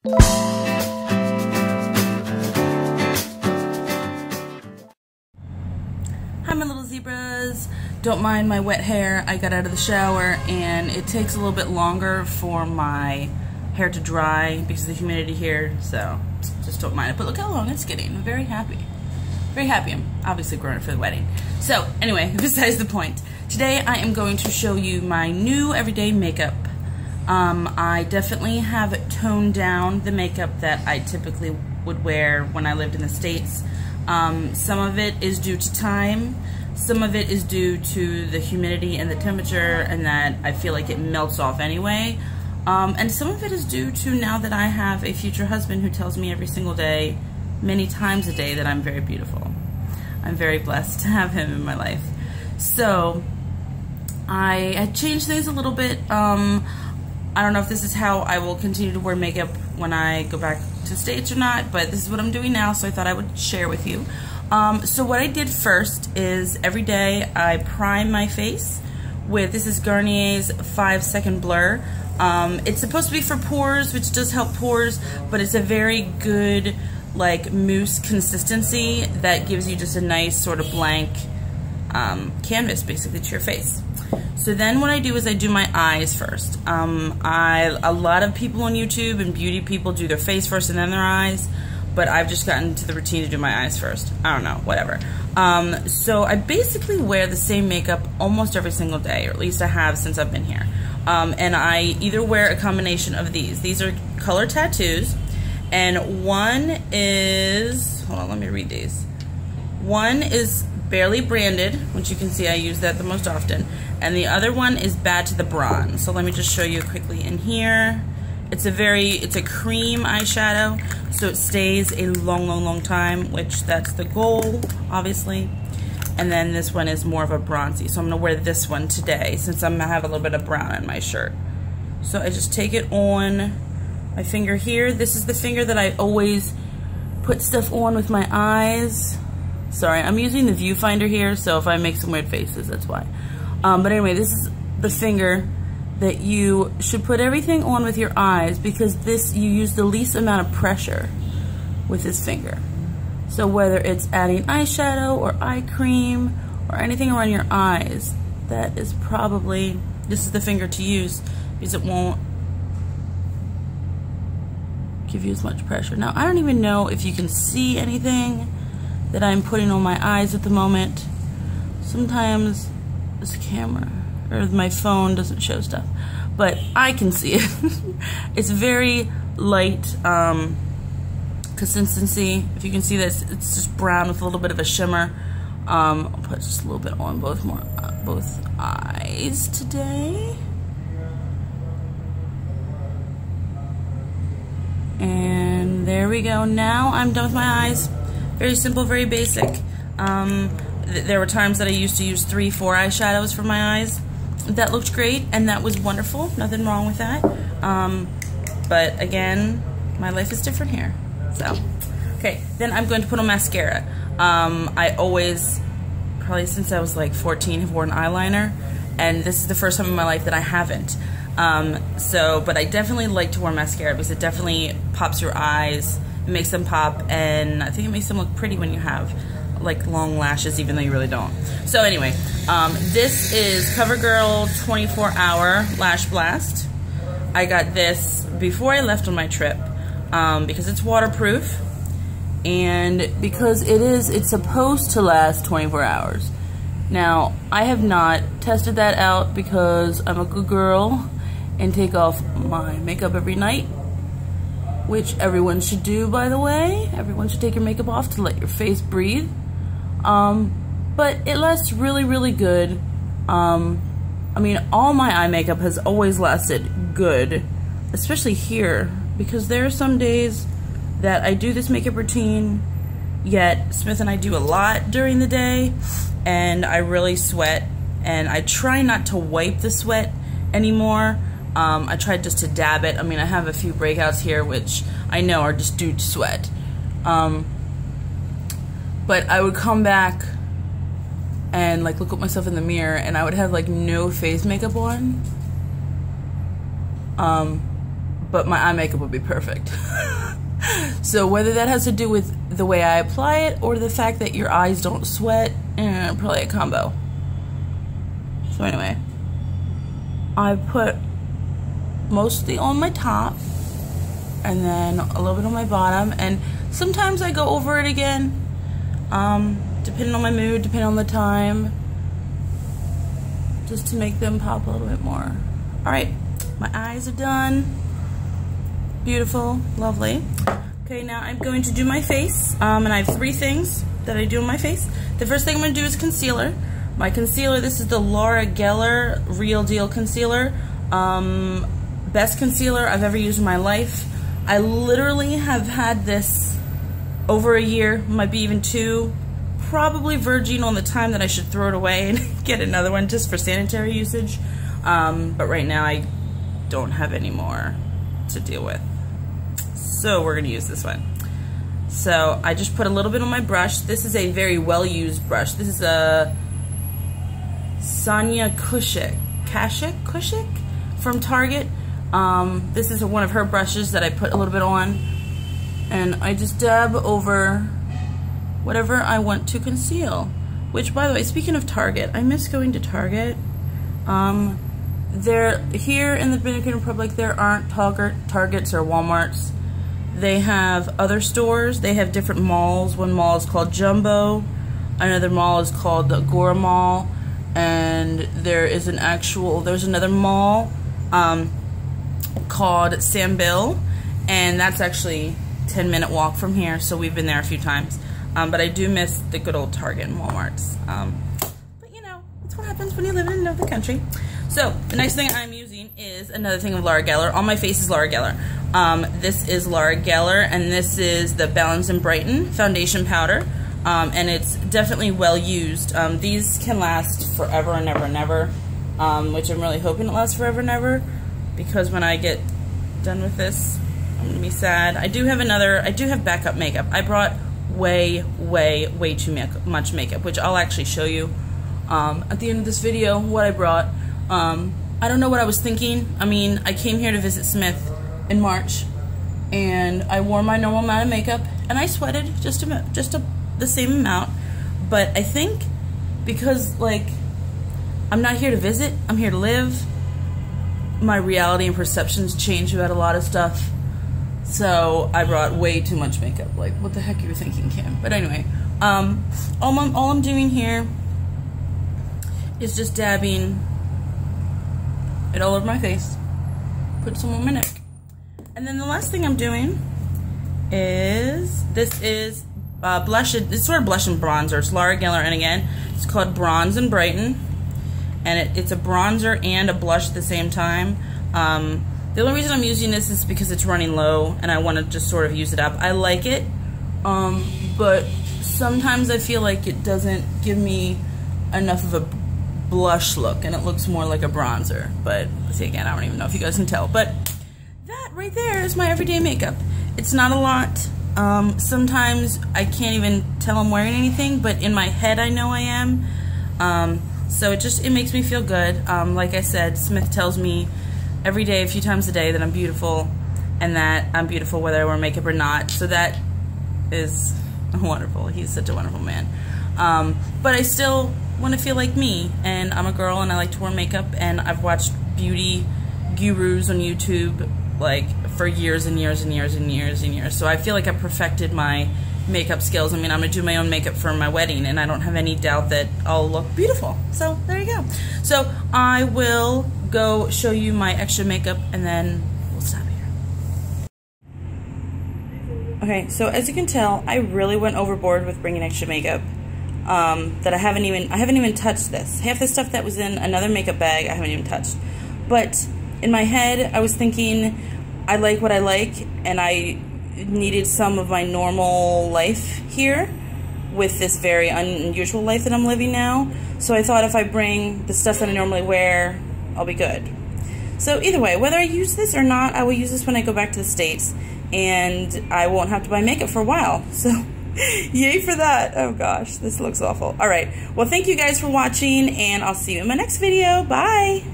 Hi my little zebras. Don't mind my wet hair. I got out of the shower and it takes a little bit longer for my hair to dry because of the humidity here, so just don't mind it. But look how long it's getting. I'm very happy. Very happy. I'm obviously growing it for the wedding. So anyway, besides the point. Today I am going to show you my new everyday makeup. I definitely have toned down the makeup that I typically would wear when I lived in the States. Some of it is due to time, some of it is due to the humidity and the temperature and that I feel like it melts off anyway, and some of it is due to now that I have a future husband who tells me every single day, many times a day, that I'm very beautiful. I'm very blessed to have him in my life. So I had changed things a little bit. I don't know if this is how I will continue to wear makeup when I go back to States or not, but this is what I'm doing now, so I thought I would share with you. So what I did first is every day I prime my face with, this is Garnier's 5-second blur. It's supposed to be for pores, which does help pores, but it's a very good like mousse consistency that gives you just a nice sort of blank canvas basically to your face. So then what I do is I do my eyes first. A lot of people on YouTube and beauty people do their face first and then their eyes, but I've just gotten to the routine to do my eyes first. I don't know, whatever. So I basically wear the same makeup almost every single day, or at least I have since I've been here. And I either wear a combination of these. These are color tattoos, and one is, hold on, let me read these. One is Barely Branded, which you can see I use that the most often, and the other one is Bad to the Bronze. So let me just show you quickly in here. It's a cream eyeshadow, so it stays a long time, which that's the goal, obviously. And then this one is more of a bronzy, so I'm gonna wear this one today since I have a little bit of brown in my shirt. So I just take it on my finger here. This is the finger that I always put stuff on with my eyes. Sorry, I'm using the viewfinder here, so if I make some weird faces, that's why. But anyway, this is the finger that you should put everything on with your eyes, because you use the least amount of pressure with this finger. So whether it's adding eyeshadow or eye cream or anything around your eyes, this is the finger to use, because it won't give you as much pressure. Now, I don't even know if you can see anything that I'm putting on my eyes at the moment. Sometimes this camera or my phone doesn't show stuff, but I can see it. It's very light consistency. If you can see this, it's just brown with a little bit of a shimmer. I'll put just a little bit on both eyes today. And there we go. Now I'm done with my eyes. Very simple, very basic. There were times that I used to use 3-4 eyeshadows for my eyes. That looked great, and that was wonderful. Nothing wrong with that. But again, my life is different here. So, okay, then I'm going to put on mascara. I always, probably since I was like 14, have worn eyeliner, and this is the first time in my life that I haven't. But I definitely like to wear mascara because it definitely pops your eyes. It makes them pop, and I think it makes them look pretty when you have like long lashes, even though you really don't. So anyway, this is Covergirl 24-hour Lash Blast. I got this before I left on my trip because it's waterproof, and because it's supposed to last 24 hours. Now, I have not tested that out because I'm a good girl and take off my makeup every night, which everyone should do, by the way. Everyone should take your makeup off to let your face breathe. But it lasts really good. I mean, all my eye makeup has always lasted good, especially here, because there are some days that I do this makeup routine, yet Smith and I do a lot during the day, and I really sweat, and I try not to wipe the sweat anymore. I tried just to dab it. I mean, I have a few breakouts here, which I know are just due to sweat. But I would come back and like look at myself in the mirror, and I would have like no face makeup on. but my eye makeup would be perfect. So whether that has to do with the way I apply it or the fact that your eyes don't sweat, probably a combo. So anyway, I put mostly on my top and then a little bit on my bottom, and sometimes I go over it again, depending on my mood, depending on the time, just to make them pop a little bit more. Alright, my eyes are done. Beautiful, lovely. Okay, now I'm going to do my face, and I have 3 things that I do on my face. The first thing I'm going to do is concealer. My concealer, this is the Laura Geller Real Deal Concealer. Best concealer I've ever used in my life. I literally have had this over a year, might be even 2, probably verging on the time that I should throw it away and get another one just for sanitary usage. But right now I don't have any more to deal with. So we're gonna use this one. So I just put a little bit on my brush. This is a very well-used brush. This is a Sonia Kushik from Target. This is one of her brushes that I put a little bit on, and I just dab over whatever I want to conceal. Which, by the way, speaking of Target, I miss going to Target. Here in the Dominican Republic, there aren't Targets or Walmarts. They have other stores. They have different malls. One mall is called Jumbo. Another mall is called the Agora Mall. And there's another mall called Sam Bill. And that's actually a 10-minute walk from here. So we've been there a few times. But I do miss the good old Target and Walmarts. But you know, that's what happens when you live in another country. So, the next thing I'm using is another thing of Laura Geller. On my face is Laura Geller. This is Laura Geller, and this is the Balance in Brighton Foundation Powder. And it's definitely well used. These can last forever and ever and ever, which I'm really hoping it lasts forever and ever, because when I get done with this, I'm going to be sad. I do have backup makeup. I brought way too much makeup, which I'll actually show you at the end of this video what I brought. I don't know what I was thinking. I mean, I came here to visit Smith in March, and I wore my normal amount of makeup, and I sweated the same amount. But I think because, like, I'm not here to visit, I'm here to live, my reality and perceptions change about a lot of stuff. So I brought way too much makeup. Like, what the heck are you thinking, Kim? But anyway, all I'm doing here is just dabbing it all over my face. Put some on my neck. And then the last thing I'm doing is, this is blush. It's sort of blush and bronzer. It's Laura Geller, and again, it's called Bronze in Brighton. And it's a bronzer and a blush at the same time. The only reason I'm using this is because it's running low, and I want to just sort of use it up. I like it, but sometimes I feel like it doesn't give me enough of a blush look, and it looks more like a bronzer. But see, again, I don't even know if you guys can tell, but that right there is my everyday makeup. It's not a lot. Sometimes I can't even tell I'm wearing anything, but in my head I know I am. So it makes me feel good. Like I said, Smith tells me every day, a few times a day, that I'm beautiful, and that I'm beautiful whether I wear makeup or not. So that is wonderful. He's such a wonderful man. But I still want to feel like me, and I'm a girl and I like to wear makeup, and I've watched beauty gurus on YouTube like for years and years and years and years and years. So I feel like I've perfected my makeup skills. I mean, I'm gonna do my own makeup for my wedding, and I don't have any doubt that I'll look beautiful. So there you go. So I will go show you my extra makeup, and then we'll stop here. Okay, so as you can tell, I really went overboard with bringing extra makeup. That I haven't even touched this. Half the stuff that was in another makeup bag I haven't even touched. But in my head, I was thinking, I like what I like, and I needed some of my normal life here with this very unusual life that I'm living now. So I thought if I bring the stuff that I normally wear, I'll be good. So either way, whether I use this or not, I will use this when I go back to the States, and I won't have to buy makeup for a while. So yay for that. Oh gosh, this looks awful. Alright, well, thank you guys for watching, and I'll see you in my next video. Bye!